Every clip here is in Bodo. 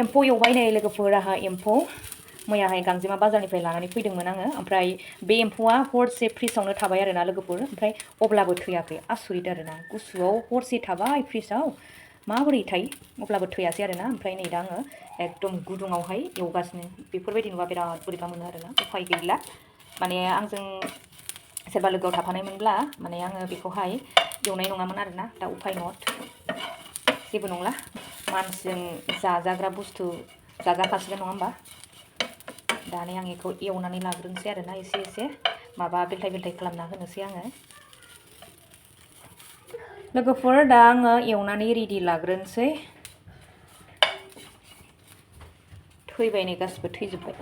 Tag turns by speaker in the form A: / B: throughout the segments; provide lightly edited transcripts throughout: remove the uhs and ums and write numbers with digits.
A: एम्फौ एवबाय नै लोगोफोराहा एम्फौ मैयाहाय गांजेमा बाजारनिफ्राय लानानै फैदोंमोन आङो ओमफ्राय बे एम्फौआ हरसे फ्रिजआवनो थाबाय आरोना लोगोफोर ओमफ्राय अब्लाबो थैयाखै आसरित आरोना गुसुआव हरसे थाबाय फ्रिजआव माबोरै थायो अब्लाबो थैयासै आरोना ओमफ्राय नै दा आङो एकदम गुदुङावहाय एवगासिनो बेफोरबायदि नुबा बिराद बोरैबा मोनो आरोना उफाय गैला माने आंजों सोरबा लोगोआव थाफानायमोनब्ला माने आङो बेखौहाय एवनाय नङामोन आरोना दा उफाय नट जेबो नंला मानसिजों जाजाग्रा बुस्थु जाजाखासिगोन नङा होमबा दाने आं बेखौ एवनानै लाग्रोनोसै आरोना एसे माबा बेलथाय बेलथाय खालामना होनोसै आङो लोगोफोर दा आङो एवनानै रेडि लाग्रोनोसै थैबाय नै गासिबो थैजोब्बाय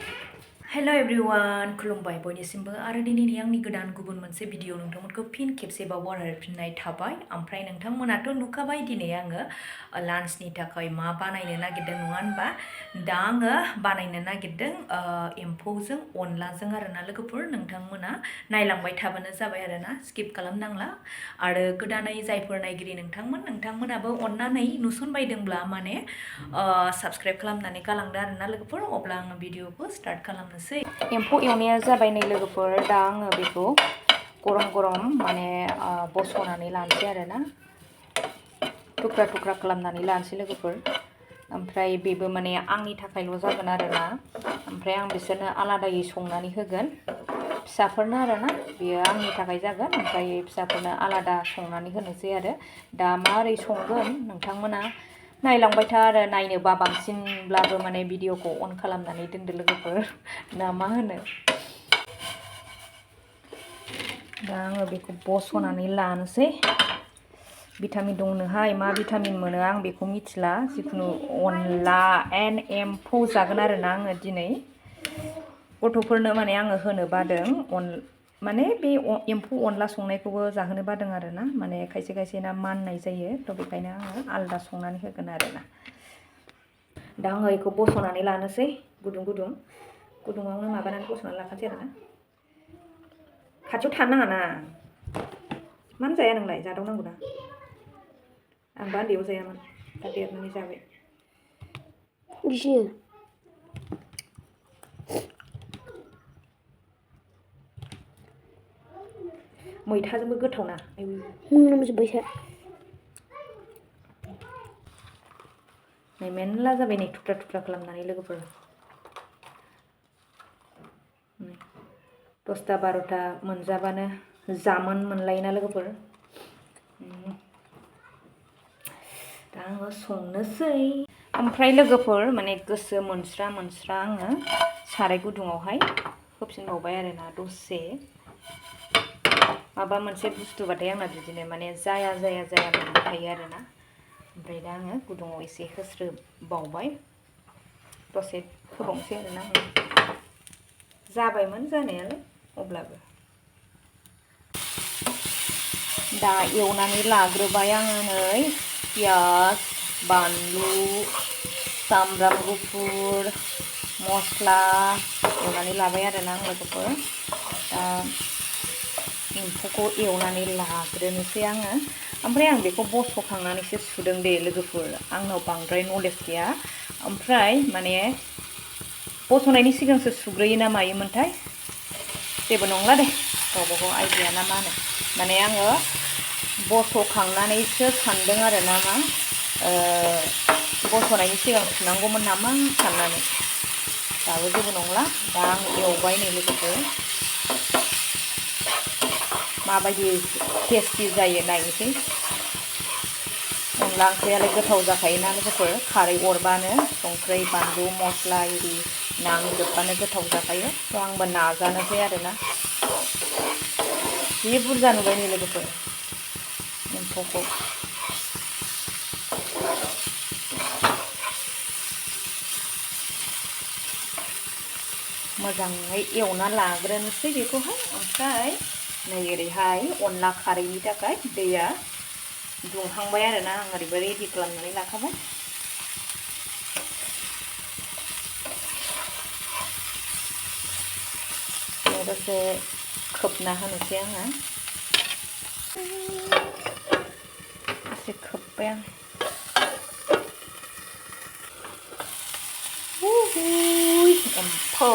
A: हेल' एभ्रिवान खुलुमबाय बयनिसिमबो आरो दिनैनि आंनि गोदान गुबुन मोनसे भिडिअ नोंथांमोनखौ फिन खेबसेबाव बरायफिननाय थाबाय ओमफ्राय नोंथांमोनाथ' नुखाबाय दिनै आङो लान्चनि थाखाय मा बानायनो नागिरदों नङा होनबा दा आङो बानायनो नागिरदों एम्फौजों अनलाजों आरोना लोगोफोर नोंथांमोना नायलांबाय थाबानो जाबाय आरोना स्किप खालामनांला आरो गोदानै जायफोर नायगिरि नोंथांमोनाबो अननानै नुसनबायदोंब्ला माने साबस्क्राइब खालामनानै गालांदो आरोना लोगोफोर अब्ला आङो भिडिअखौ स्टार्ट खालामनोसै एम्फौ एवनाया जाबाय नै लोगोफोर दा आङो बेखौ गरम गरम माने बस'नानै लानोसै आरोना थुख्रा थुख्रा खालामनानै लानोसै लोगोफोर ओमफ्राय बेबो माने आंनि थाखायल' जागोन आरोना ओमफ्राय आं बिसोरनो आलादायै संनानै होगोन फिसाफोरनो आरोना बेयो आंनि थाखाय जागोन ओमफ्राय फिसाफोरनो आलादा संनानै होनोसै आरो दा माबोरै संगोन नोंथांमोना नायलांबाय था आरो नायनोबा बांसिनब्लाबो माने भिडिअखौ अन खालामनानै दोनदो लोगोफोर ना मा होनो दा आङो बेखौ बस'नानै लानोसै भिटामिन दंनोहाय मा भिटामिन मोनो आं बेखौ मिथिला जिखुनु अनला एन्ड एम्फौ जागोन आरोना आङो दिनै गथ'फोरनो माने आङो होनो बादों माने बे एम्फौ अनला संनायखौबो जाहोनो बादों आरोना माने खायसे खायसेना माननाय जायो थ' बेखायनो आङो आलादा संनानै होगोन आरोना दा आङो बेखौ बस'नानै लानोसै गुदुङावनो माबानानै बस'नानै लाखासै आरोना खाथियाव थानो नाङा ना मानो जाया नोंलाय जादावनांगौ ना आंबा उन्दैयाव जायामोन दा देरनानै जाबाय मैथाजोंबो गोथावना
B: मोनजोब्बायसो
A: नै मेरला जाबाय नै थुख्रा थुख्रा खालामनानै लोगोफोर 10टा 12टा मोनजाबानो जामोन मोनलायोना लोगोफोर दा आङो संनोसै ओमफ्राय लोगोफोर माने गोसो मोनस्रा आङो साराय गुदुङावहाय होफिनबावबाय आरोना दसे माबा मोनसे बुस्थुबाथाय आंना बिदिनो माने जाया मोनबाय थायो आरोना ओमफ्राय दा आङो गुदुङाव एसे होस्रोबावबाय दसे होबावनोसै आरोना जाबायमोन जानायालाय अब्लाबो दा एवनानै लाग्रोबाय आङो नै पियाज बानलु सामब्राम गुफुर मस्ला एवनानै लाबाय आरोना आं लोगोफोर दा एम्फौखौ एवनानै लाग्रोनोसै आङो ओमफ्राय आं बेखौ बस'खांनानैसो सुदों दे लोगोफोर आंनाव बांद्राय नलेज गैया ओमफ्राय माने बस'नायनि सिगांसो सुग्रोयो ना मायोमोनथाय जेबो नंला दे गावबागाव आइडिया ना मा होनो माने आङो बस'खांनानैसो सानदों आरो ना मा बस'नायनि सिगां सुनांगौमोन नामा साननानै दाबो जेबो नंला दा आं एवबाय नै लोगोफोर माबायदि टेस्टि जायो नायनोसै अनला ओंख्रियालाय गोथाव जाखायोना लोगोफोर खारै अरबानो संख्रि बानलु मस्ला इरि नांजोबबानो गोथाव जाखायो थ' आंबो नाजानोसै आरोना जि बुरजा नुबाय नै लोगोफोर एम्फौखौ मोजाङै एवना लाग्रोनोसै बेखौहाय ओमफ्राय नै ओरैहाय अनला खारैनि थाखाय दैया दुंहांबाय आरोना आं ओरैबो रेडि खालामनानै लाखाबाय दसे खोबना होनोसै आङो दसे खोब्बाय आं एम्फौ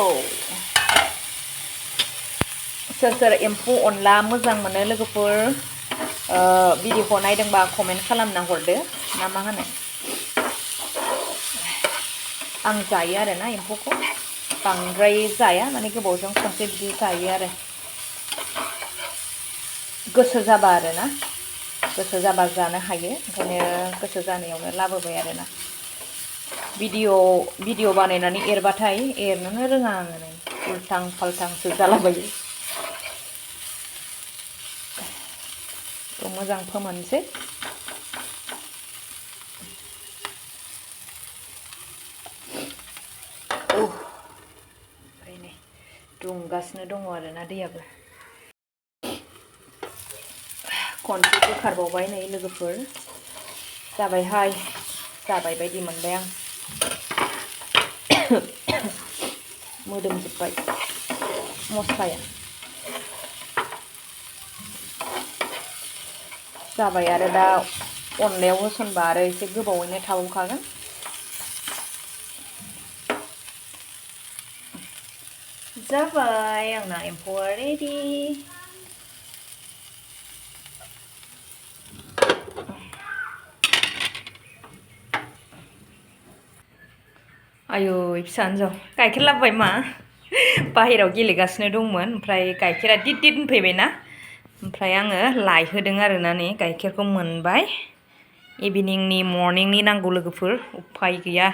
A: सोर एम्फौ अनला मोजां मोनो लोगोफोर भिडिअखौ नायदोंबा कमेन्ट खालामना हरदो ना मा होनो आं जायो आरोना एम्फौखौ बांद्राय जाया माने गोबावजों खनसे बिदि जायो आरो गोसो जाबा आरोना गोसो जाबा जानो हायो ओंखायनो गोसो जानायावनो लाबोबाय आरोना भिडिअ बानायनानै एरबाथाय एरनोनो रोङा आङो नै उल्टां फाल्टांसो जालाबायो मोजां फोमोनसै ओमफ्राय नै दुंगासिनो दङ आरोना दैयाबो खनसे बोखारबावबाय नै लोगोफोर जाबायहाय जाबाय बायदि मोनबाय आं मोदोमजोब्बाय मस्लाया जाबाय आरो दा अनलायाव होसनबा आरो एसे गोबावैनो थाबावखागोन जाबाय आंना एम्फौआ रेडि आयौ फिसा हिन्जाव गाइखेर लाबोबाय मा बाहेरायाव गेलेगासिनो दंमोन ओमफ्राय गाइखेरा दिद दिद होनफैबायना ओमफ्राय आङो लायहोदों आरोना नै गाइखेरखौ मोनबाय इभिनिंनि मर्निंनि नांगौ लोगोफोर उफाय गैया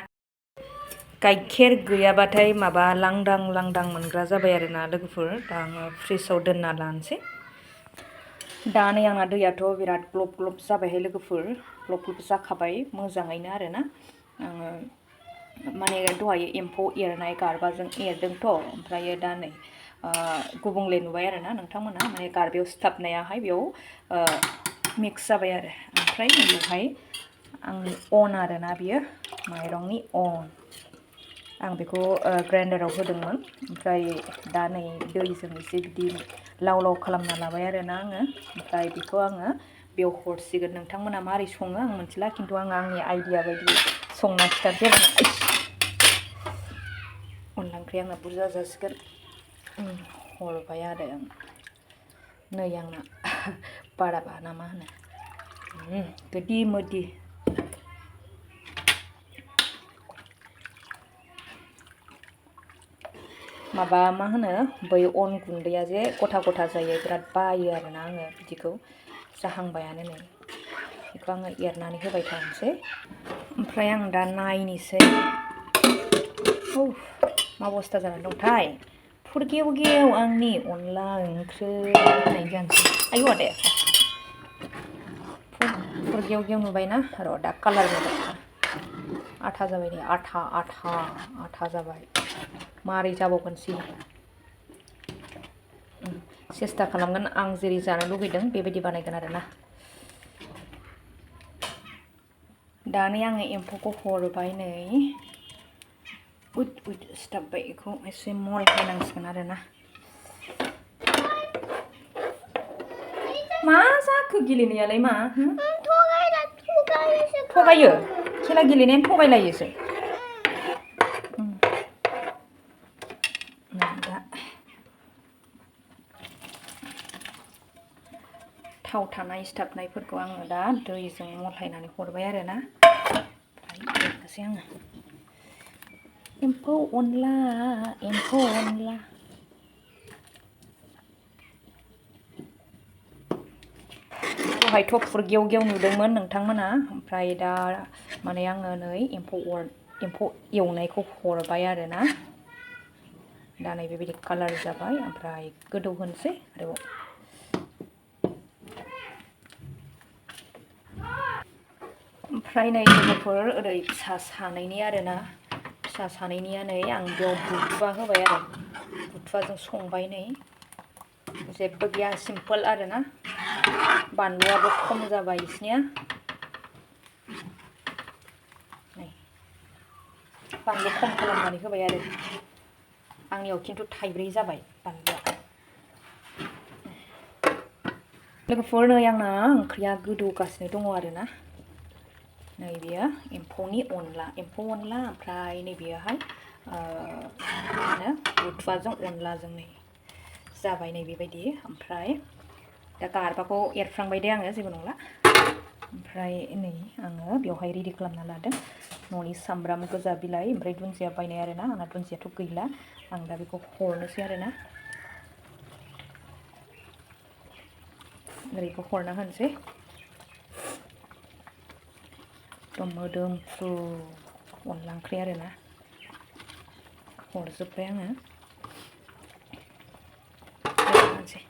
A: गाइखेर गैयाबाथाय माबा लांदां लांदां मोनग्रा जाबाय आरोना लोगोफोर दा आङो फ्रिजआव दोनना लानोसै दा नै आंना दैयाथ' बिराद ग्लब ग्लब जाबायहाय लोगोफोर ग्लब ग्लब जाखाबाय मोजाङैनो आरोना आङो माने दहाय एम्फौ एरनाय गारबाजों एरदोंथ' ओमफ्रायो दा नै गुबुंले नुबाय आरोना नोंथांमोना माने गारबायाव सिथाबनायाहाय बेयाव मिक्स जाबाय आरो ओमफ्राय बेवहाय आंनि अन आरोना बियो माइरंनि अन आं बेखौ ग्राइन्डाराव होदोंमोन ओमफ्राय दा नै दैजों एसे बिदि लाव लाव खालामना लाबाय आरोना आङो ओमफ्राय बेखौ आङो बेयाव हरसिगोन नोंथांमोना मारै सङो आं मिथिला खिन्थु आङो आंनि आइडिया बायदि संना खिथासै अनला ओंख्रि आंना बुरजा जासिगोन हरबाय आरो आं नै आंना बाराबा ना मा होनो गोदि मोदि माबा मा होनो बै अन गुन्दैया जे गथा गथा जायो बिराद बायो आरोना आङो बिदिखौ जाहांबायानो नै बेखौ आङो एरनानै होबाय थानोसै ओमफ्राय आं दा नायनोसै मा अबस्था जानानै दंथाय फुरगेव गेव आंनि अनला ओंख्रि होननाय जानोसै आयु आदे फुरगेव गेव नुबायना र' दा कालार नुबाय आथा जाबाय दे आथा आथा आथा जाबाय मारै जाबावगोनसै सेस्था खालामगोन आं जेरै जानो लुगैदों बेबायदि बानायगोन आरोना दा नै आङो एम्फौखौ हरबाय नै उद सिथाबबाय बेखौ एसे मल होनांसिगोन आरोना मा जाखो गेलेनायालाय मा थगायो खेला गेलेनायानो थगायलायोसो थाव थानाय सिथाबनायफोरखौ आङो दा दैजों मलायनानै हरबाय आरोना ओमफ्राय एरनोसै आङो एम्फौ अनला दहायथ' फुरगेव गेव नुदोंमोन नोंथांमोना ओमफ्राय दा माने आङो नै एम्फौ एवनायखौ हरबाय आरोना दा नै बेबायदि कालार जाबाय ओमफ्राय गोदौ होनोसै आरोबाव ओमफ्राय नै लोगोफोर ओरै फिसा सानैनि आरोना फिसा सानैनिया नै आं बेयाव बुथुवा होबाय आरो बुथुवाजों संबाय नै जेबो गैया सिम्पोल आरोना बानलुआबो खम जाबाय बिसनिया नै बानलु खम खालामनानै होबाय आरो आंनियाव खिन्थु 3 जाबाय बानलुआ लोगोफोर नै आंना ओंख्रिया गोदौगासिनो दङ आरोना नै बेयो एम्फौ अनला ओमफ्राय नैबेयावहाय बुथुवाजों अनलाजों नै जाबाय नै बेबायदि ओमफ्राय दा गारबाखौ एरफ्रांबाय दे आङो जेबो नंला ओमफ्राय नै आङो बेवहाय रेडि खालामना लादों न'नि सामब्राम गोजा बिलाइ ओमफ्राय दुन्दिया बायनाय आरोना आंना दुन्दियाथ' गैला आं दा बेखौ हरनोसै आरोना ओरैखौ हरना होनोसै मोदोमफ्रु अनला ओंख्रि आरोना हरजोब्बाय आङो होनोसै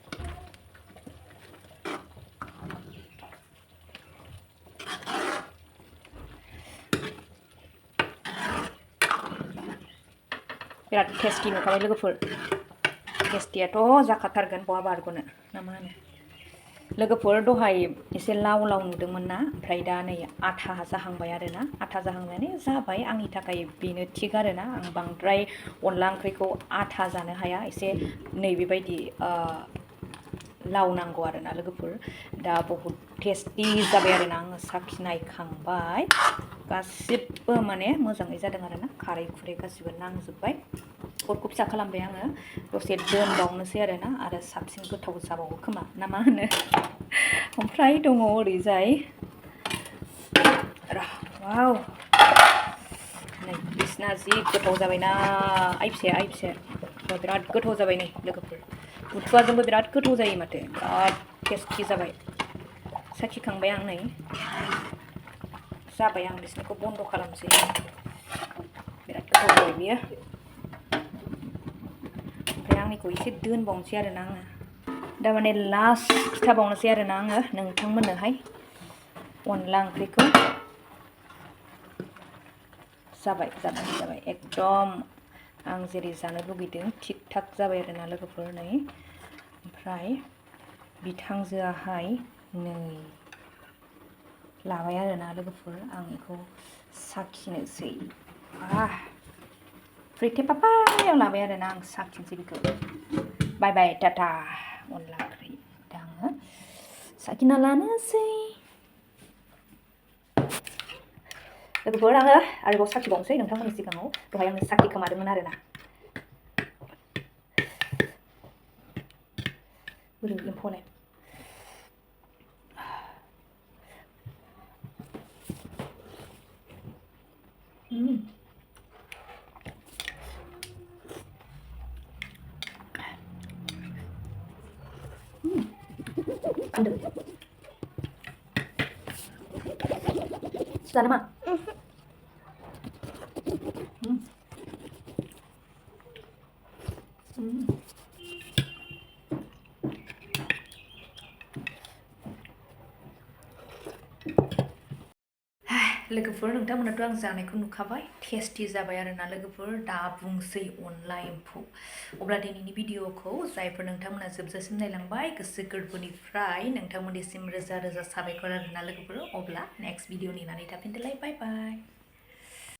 A: बिराद टेस्टि नुखाबाय लोगोफोर टेस्टियाथ' जाखाथारगोन बहा बारग'नो ना मा होनो लोगोफोर दहाय एसे लाव लाव नुदोंमोन ना ओमफ्राय दा नै आथा जाहांबाय आरोना आथा जाहांनानै जाबाय आंनि थाखाय बेनो थिग आरोना आं बांद्राय अनला ओंख्रिखौ आथा जानो हाया एसे नै बेबायदि लाव नांगौ आरोना लोगोफोर दा बहुत टेस्टि जाबाय आरोना आङो साखिनायखांबाय गासिबो माने मोजाङै जादों आरोना खारै खुरै गासिबो नांजोब्बाय अरखौ फिसा खालामबाय आङो दसे दोनबावनोसै आरोना आरो साबसिन गोथाव जाबावो खोमा ना मा होनो ओमफ्राय दङ ओरैजाय वाव नै बिसना जि गोथाव जाबायना आइ फिसाया बिराद गोथाव जाबाय नै लोगोफोर बुथुवाजोंबो बिराद गोथाव जायो माथो बिराद टेस्टि जाबाय साखिखांबाय आं नै जाबाय आं बिसनिखौ बन्द' खालामसै बिराद गोथाव जाबाय बियो ओमफ्राय आंनिखौ एसे दोनबावनोसै आरोना आङो दा माने लास्ट खिथाबावनोसै आरोना आङो नोंथांमोननोहाय अनला ओंख्रिखौ जाबाय एकदम आं जेरै जानो लुगैदों थिग थाक जाबाय आरोना लोगोफोर नै ओमफ्राय बिथांजोआहाय नै लाबाय आरोना लोगोफोर आं बेखौ साखिनोसै फ्रिथे पापायाव लाबाय आरोना आं साखिनोसै बेखौ बाय बाय टाटा अनला ओंख्रि दा आङो साखिना लानोसै लोगोफोर आङो आरोबाव साखिबावनोसै नोंथांमोननि सिगाङाव दहाय आङो साखि खोमादोंमोन आरोना बोरै एम्फौलाय Under. Sana ma? लोगोफोर नोंथांमोनाथ' आं जानायखौ नुखाबाय टेस्टि जाबाय आरोना लोगोफोर दा बुंसै अनला एम्फौ अब्ला दिनैनि भिडिअखौ जायफोर नोंथांमोना जोबजासिम नायलांबाय गोसो गोरबोनिफ्राय नोंथांमोननिसिम रोजा रोजा साबायखर आरोना लोगोफोर अब्ला नेक्स्ट भिडिअ नेनानै थाफिनदोलाय बाय बाय